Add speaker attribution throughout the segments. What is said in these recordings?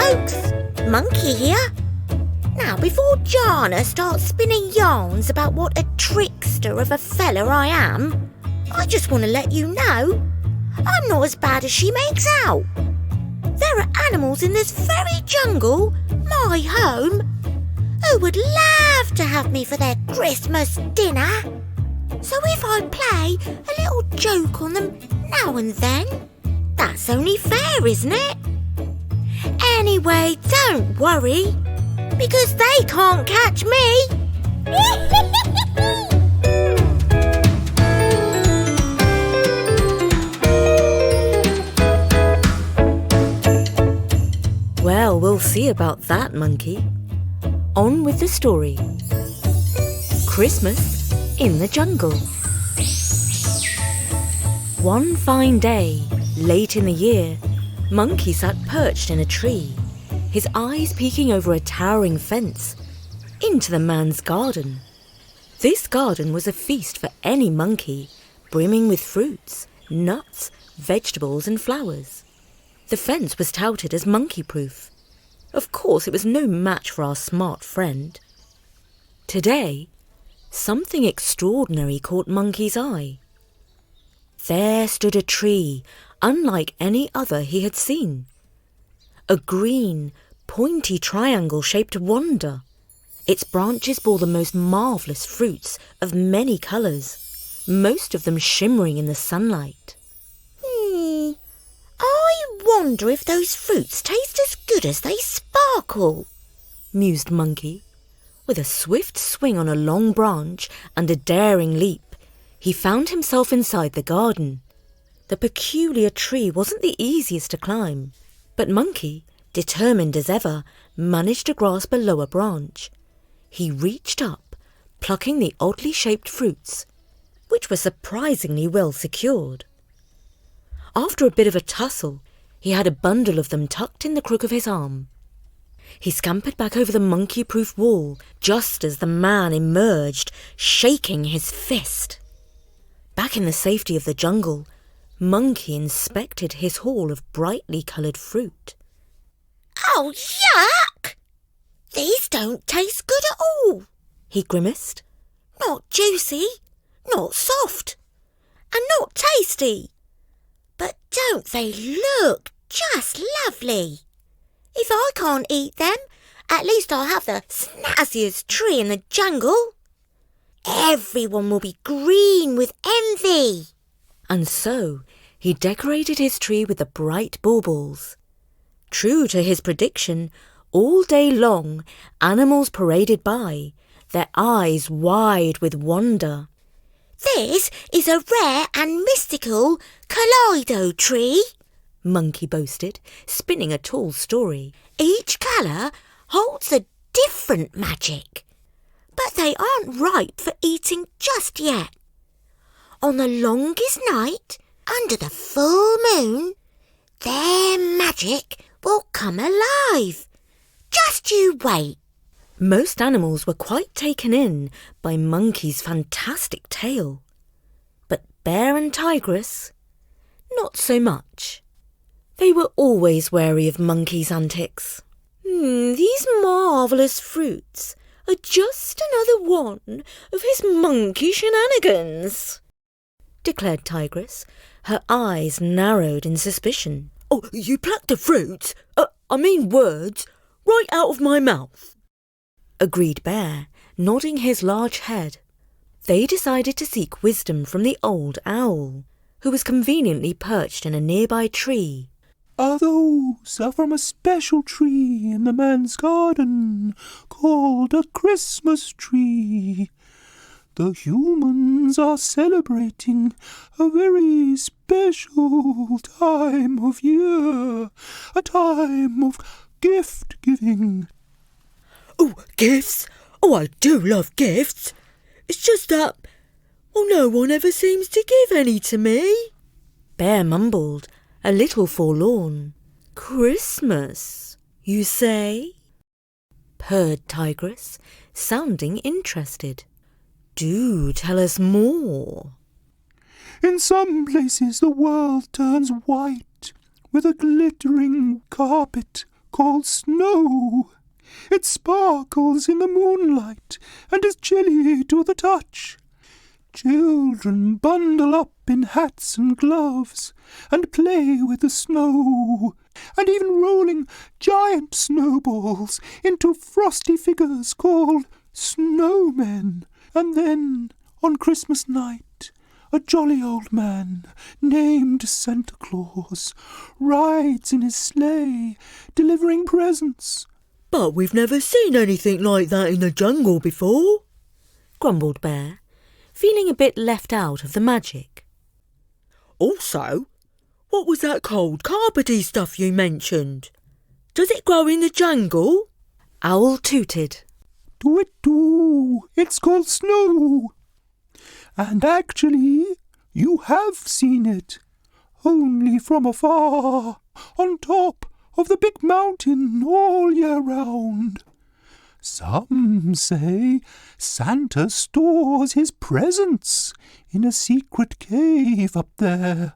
Speaker 1: folks, Monkey here. Now, before Jana starts spinning yarns about what a trickster of a fella I am, I just want to let you know I'm not as bad as she makes out. There are animals in this very jungle, my home, who would love to have me for their Christmas dinner. So if I play a little joke on them now and then, that's only fair, isn't it? Anyway, don't worry, because they can't catch me.
Speaker 2: Well, we'll see about that, Monkey. On with the story. Christmas in the jungle. One fine day, late in the year, Monkey sat perched in a tree, his eyes peeking over a towering fence into the man's garden. This garden was a feast for any monkey, brimming with fruits, nuts, vegetables and flowers. The fence was touted as monkey-proof. Of course, it was no match for our smart friend. Today, something extraordinary caught Monkey's eye. There stood a tree, unlike any other he had seen. A green, pointy triangle-shaped wonder. Its branches bore the most marvellous fruits of many colours, most of them shimmering in the sunlight.
Speaker 1: I wonder if those fruits taste as good as they sparkle,
Speaker 2: mused Monkey. With a swift swing on a long branch and a daring leap, he found himself inside the garden. The peculiar tree wasn't the easiest to climb, but Monkey, determined as ever, managed to grasp a lower branch. He reached up, plucking the oddly shaped fruits, which were surprisingly well secured. After a bit of a tussle, he had a bundle of them tucked in the crook of his arm. He scampered back over the monkey-proof wall just as the man emerged, shaking his fist. Back in the safety of the jungle, Monkey inspected his haul of brightly coloured fruit.
Speaker 1: Oh, yuck! These don't taste good at all,
Speaker 2: he grimaced.
Speaker 1: Not juicy, not soft, and not tasty. But don't they look just lovely? If I can't eat them, at least I'll have the snazziest tree in the jungle. Everyone will be green with envy.
Speaker 2: And so he decorated his tree with the bright baubles. True to his prediction, all day long animals paraded by, their eyes wide with wonder.
Speaker 1: This is a rare and mystical kaleido tree,
Speaker 2: Monkey boasted, spinning a tall story.
Speaker 1: Each colour holds a different magic, but they aren't ripe for eating just yet. On the longest night, under the full moon, their magic will come alive. Just you wait.
Speaker 2: Most animals were quite taken in by Monkey's fantastic tale. But Bear and Tigress, not so much. They were always wary of Monkey's antics. These marvellous fruits are just another one of his monkey shenanigans, declared Tigress, her eyes narrowed in suspicion. Oh, you plucked the fruits, words, right out of my mouth, agreed Bear, nodding his large head. They decided to seek wisdom from the old owl, who was conveniently perched in a nearby tree.
Speaker 3: Those are from a special tree in the man's garden, called a Christmas tree. The humans are celebrating a very special time of year, a time of gift-giving.
Speaker 2: Oh, gifts? Oh, I do love gifts. It's just that, no one ever seems to give any to me. Bear mumbled, a little forlorn. Christmas, you say? Purred Tigress, sounding interested. Do tell us more.
Speaker 3: In some places the world turns white with a glittering carpet called snow. It sparkles in the moonlight and is chilly to the touch. Children bundle up in hats and gloves and play with the snow, and even rolling giant snowballs into frosty figures called snowmen. And then, on Christmas night, a jolly old man named Santa Claus rides in his sleigh, delivering presents.
Speaker 2: But we've never seen anything like that in the jungle before, grumbled Bear, feeling a bit left out of the magic. Also, what was that cold carpety stuff you mentioned? Does it grow in the jungle? Owl tooted.
Speaker 3: Do, it's called snow. And actually, you have seen it, only from afar, on top of the big mountain all year round. Some say Santa stores his presents in a secret cave up there,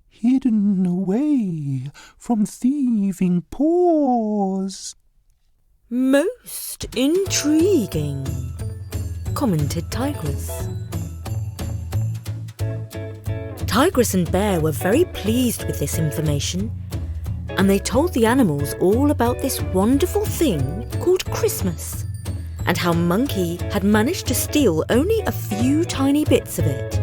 Speaker 3: hidden away from thieving paws.
Speaker 2: Most intriguing, commented Tigress. Tigress and Bear were very pleased with this information, and they told the animals all about this wonderful thing called Christmas, and how Monkey had managed to steal only a few tiny bits of it,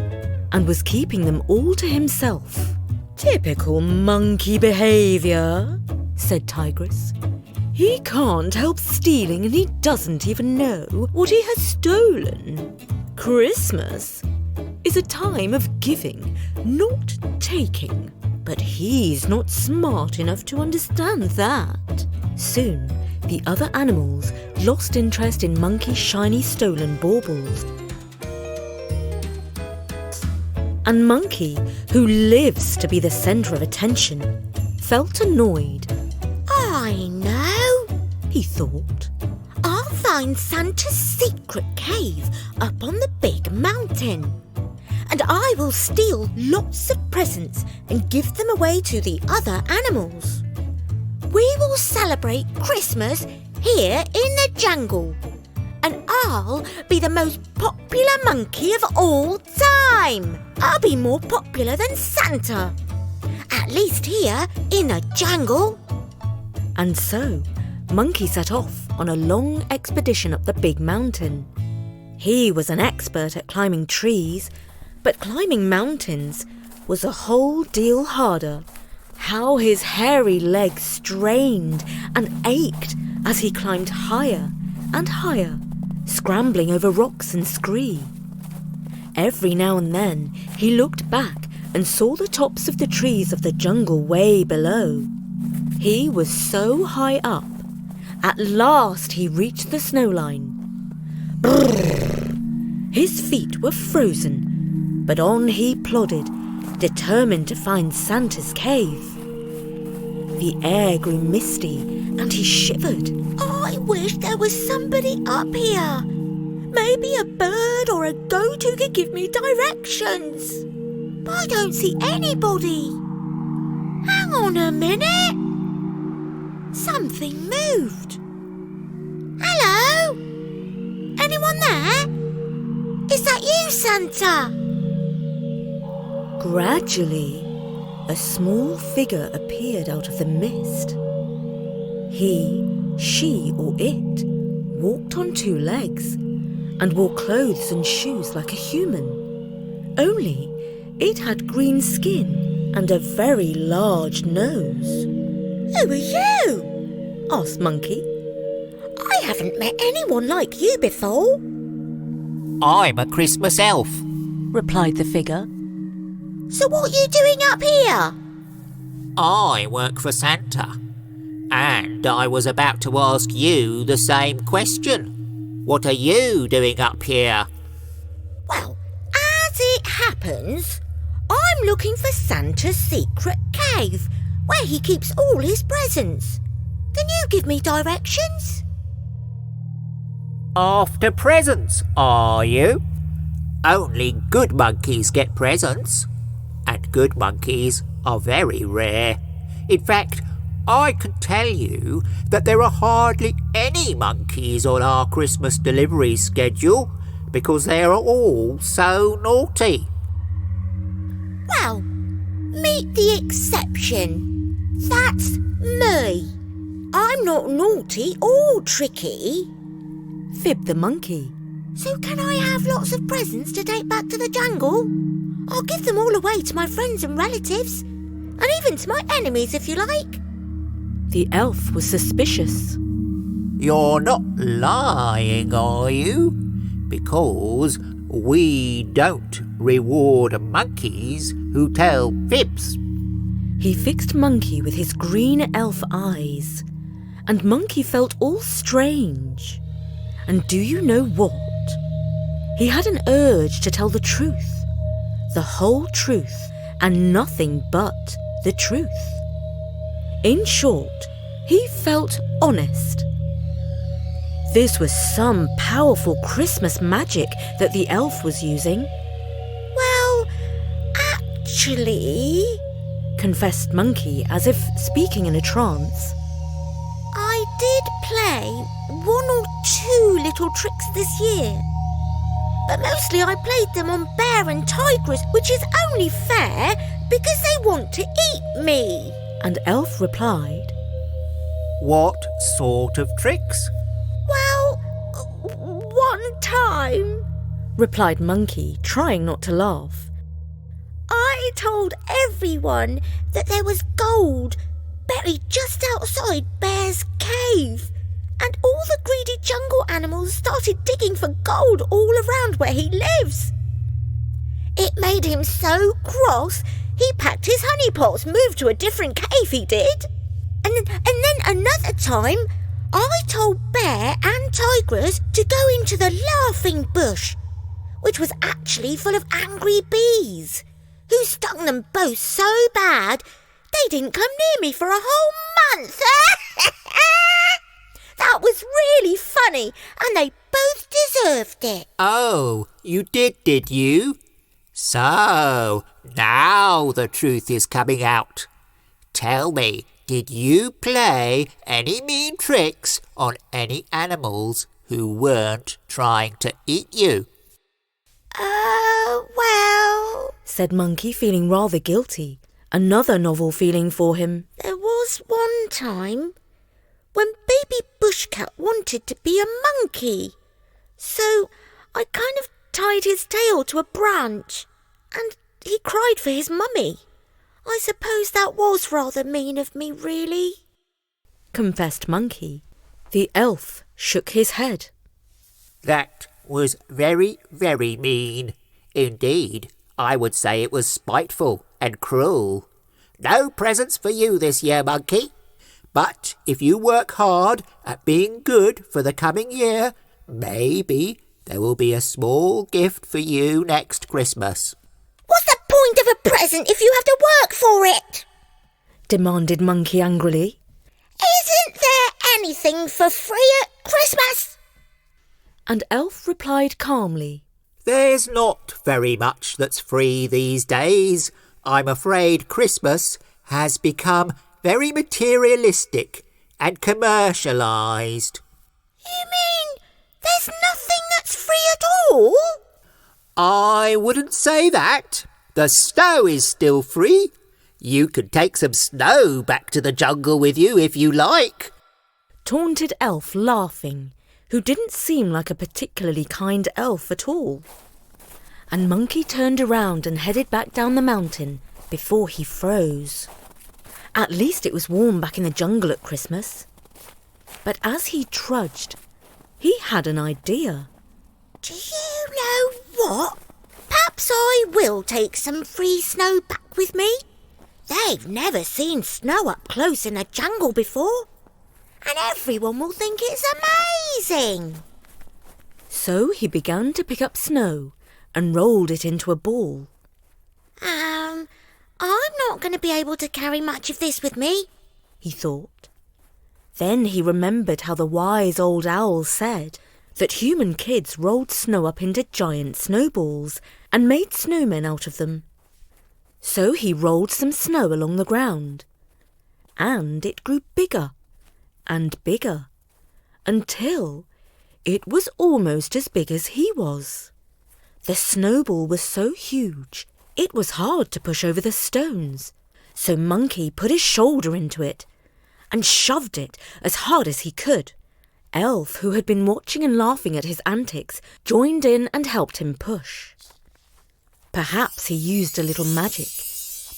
Speaker 2: and was keeping them all to himself. Typical monkey behaviour, said Tigress. He can't help stealing and he doesn't even know what he has stolen. Christmas is a time of giving, not taking. But he's not smart enough to understand that. Soon, the other animals lost interest in Monkey's shiny stolen baubles. And Monkey, who lives to be the centre of attention, felt annoyed.
Speaker 1: I know,
Speaker 2: He thought.
Speaker 1: I'll find Santa's secret cave up on the big mountain. And I will steal lots of presents and give them away to the other animals. We will celebrate Christmas here in the jungle. And I'll be the most popular monkey of all time. I'll be more popular than Santa. At least here in the jungle.
Speaker 2: And so, Monkey set off on a long expedition up the big mountain. He was an expert at climbing trees, but climbing mountains was a whole deal harder. How his hairy legs strained and ached as he climbed higher and higher, scrambling over rocks and scree. Every now and then he looked back and saw the tops of the trees of the jungle way below. He was so high up. At last he reached the snowline. Brrr! His feet were frozen, but on he plodded, determined to find Santa's cave. The air grew misty and he shivered.
Speaker 1: I wish there was somebody up here. Maybe a bird or a goat who could give me directions. But I don't see anybody. Hang on a minute. Something moved. Hello? Anyone there? Is that you, Santa?
Speaker 2: Gradually, a small figure appeared out of the mist. He, she, or it walked on two legs and wore clothes and shoes like a human. Only it had green skin and a very large nose.
Speaker 1: Who are you?
Speaker 2: Asked Monkey.
Speaker 1: I haven't met anyone like you before.
Speaker 4: I'm a Christmas elf,
Speaker 2: Replied the figure.
Speaker 1: So what are you doing up here?
Speaker 4: I work for Santa. And I was about to ask you the same question. What are you doing up here?
Speaker 1: Well, as it happens, I'm looking for Santa's secret cave, where he keeps all his presents. Can you give me directions?
Speaker 4: After presents, are you? Only good monkeys get presents. And good monkeys are very rare. In fact, I can tell you that there are hardly any monkeys on our Christmas delivery schedule because they are all so naughty.
Speaker 1: Well, meet the exception. That's me. I'm not naughty or tricky.
Speaker 2: Fibbed the monkey.
Speaker 1: So can I have lots of presents to take back to the jungle? I'll give them all away to my friends and relatives, and even to my enemies if you like.
Speaker 2: The elf was suspicious.
Speaker 4: You're not lying, are you? Because we don't reward monkeys who tell fibs.
Speaker 2: He fixed Monkey with his green elf eyes, and Monkey felt all strange. And do you know what? He had an urge to tell the truth, the whole truth, and nothing but the truth. In short, he felt honest. This was some powerful Christmas magic that the elf was using.
Speaker 1: Well, actually,
Speaker 2: confessed Monkey as if speaking in a trance.
Speaker 1: I did play 1 or 2 little tricks this year. But mostly I played them on bear and tigress, which is only fair because they want to eat me.
Speaker 2: And Elf replied,
Speaker 4: What sort of tricks?
Speaker 1: Well, one time,
Speaker 2: replied Monkey, trying not to laugh.
Speaker 1: I told everyone that there was gold buried just outside Bear's cave, and all the greedy jungle animals started digging for gold all around where he lives. It made him so cross, he packed his honey pots, moved to a different cave, he did. And then another time, I told Bear and Tigress to go into the laughing bush, which was actually full of angry bees, who stung them both so bad they didn't come near me for a whole month. That was really funny, and they both deserved it.
Speaker 4: Oh, you did you? So, now the truth is coming out. Tell me, did you play any mean tricks on any animals who weren't trying to eat you?
Speaker 1: Well,
Speaker 2: said Monkey, feeling rather guilty. Another novel feeling for him.
Speaker 1: There was one time when baby Bushcat wanted to be a monkey. So I kind of tied his tail to a branch, and he cried for his mummy. I suppose that was rather mean of me, really,
Speaker 2: confessed Monkey. The elf shook his head.
Speaker 4: That was very, very mean. Indeed, I would say it was spiteful and cruel. No presents for you this year, Monkey. But if you work hard at being good for the coming year, maybe there will be a small gift for you next Christmas.
Speaker 1: What's the point of a present if you have to work for it?
Speaker 2: Demanded Monkey angrily.
Speaker 1: Isn't there anything for free at Christmas?
Speaker 2: And Elf replied calmly.
Speaker 4: There's not very much that's free these days. I'm afraid Christmas has become very materialistic and commercialised.
Speaker 1: You mean there's nothing that's free at all?
Speaker 4: I wouldn't say that. The snow is still free. You can take some snow back to the jungle with you if you like.
Speaker 2: Taunted Elf, laughing, who didn't seem like a particularly kind elf at all. And Monkey turned around and headed back down the mountain before he froze. At least it was warm back in the jungle at Christmas. But as he trudged, he had an idea.
Speaker 1: Do you know what? Perhaps I will take some free snow back with me. They've never seen snow up close in the jungle before, and everyone will think it's amazing.
Speaker 2: So he began to pick up snow and rolled it into a ball.
Speaker 1: I'm not going to be able to carry much of this with me,
Speaker 2: he thought. Then he remembered how the wise old owl said that human kids rolled snow up into giant snowballs and made snowmen out of them. So he rolled some snow along the ground. And it grew bigger and bigger until it was almost as big as he was. The snowball was so huge it was hard to push over the stones, so Monkey put his shoulder into it and shoved it as hard as he could. Elf, who had been watching and laughing at his antics, joined in and helped him push. Perhaps he used a little magic,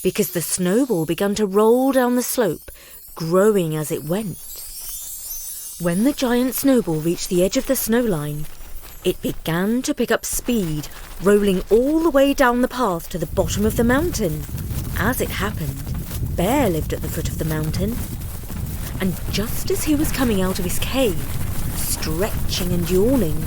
Speaker 2: because the snowball began to roll down the slope, growing as it went. When the giant snowball reached the edge of the snow line, it began to pick up speed, rolling all the way down the path to the bottom of the mountain. As it happened, Bear lived at the foot of the mountain, and just as he was coming out of his cave, stretching and yawning,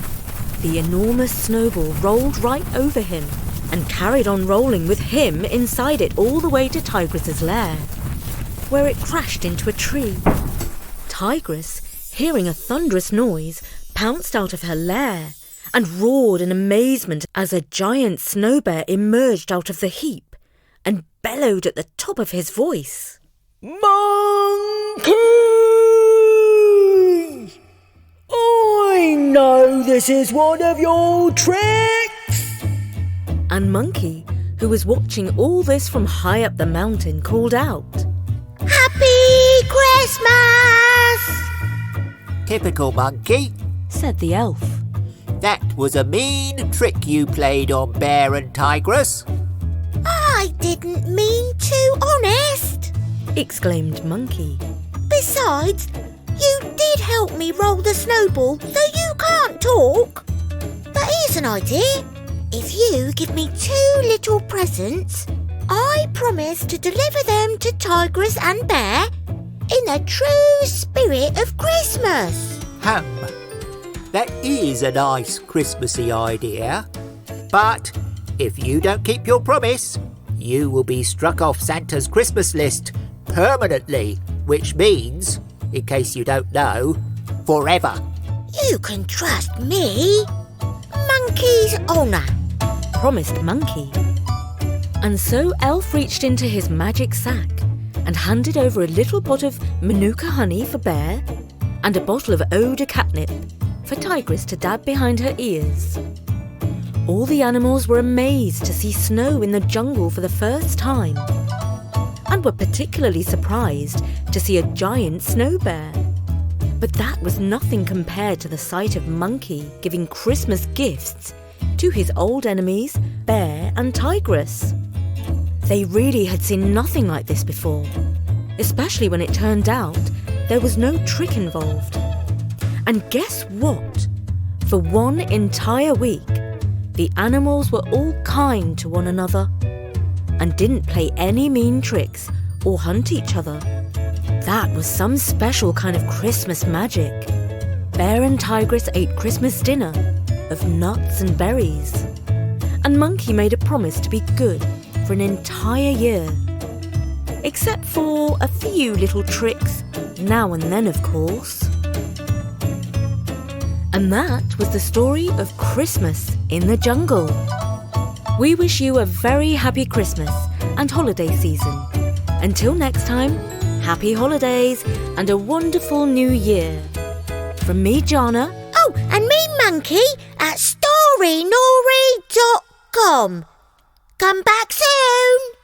Speaker 2: the enormous snowball rolled right over him and carried on rolling with him inside it all the way to Tigress's lair, where it crashed into a tree. Tigress, hearing a thunderous noise, pounced out of her lair and roared in amazement as a giant snow bear emerged out of the heap and bellowed at the top of his voice.
Speaker 5: Monkey! I know this is one of your tricks!
Speaker 2: And Monkey, who was watching all this from high up the mountain, called out,
Speaker 1: Happy Christmas!
Speaker 4: Typical Monkey.
Speaker 2: said the elf.
Speaker 4: That was a mean trick you played on Bear and Tigress.
Speaker 1: I didn't mean to, honest.
Speaker 2: Exclaimed Monkey.
Speaker 1: Besides, you did help me roll the snowball, though you can't talk. But here's an idea. If you give me 2 little presents, I promise to deliver them to Tigress and Bear in the true spirit of Christmas.
Speaker 4: That is a nice Christmassy idea. But if you don't keep your promise, you will be struck off Santa's Christmas list permanently, which means, in case you don't know, forever.
Speaker 1: You can trust me. Monkey's honour.
Speaker 2: Promised Monkey. And so Elf reached into his magic sack and handed over a little pot of Manuka honey for Bear and a bottle of eau de catnip for Tigress to dab behind her ears. All the animals were amazed to see snow in the jungle for the first time, and were particularly surprised to see a giant snow bear. But that was nothing compared to the sight of Monkey giving Christmas gifts to his old enemies, Bear and Tigress. They really had seen nothing like this before, especially when it turned out there was no trick involved. And guess what? For one entire week, the animals were all kind to one another and didn't play any mean tricks or hunt each other. That was some special kind of Christmas magic. Bear and Tigress ate Christmas dinner of nuts and berries, and Monkey made a promise to be good for an entire year, except for a few little tricks now and then, of course. And that was the story of Christmas in the jungle. We wish you a very happy Christmas and holiday season. Until next time, happy holidays and a wonderful new year. From me, Jana.
Speaker 1: Oh, and me, Monkey, at storynori.com. Come back soon.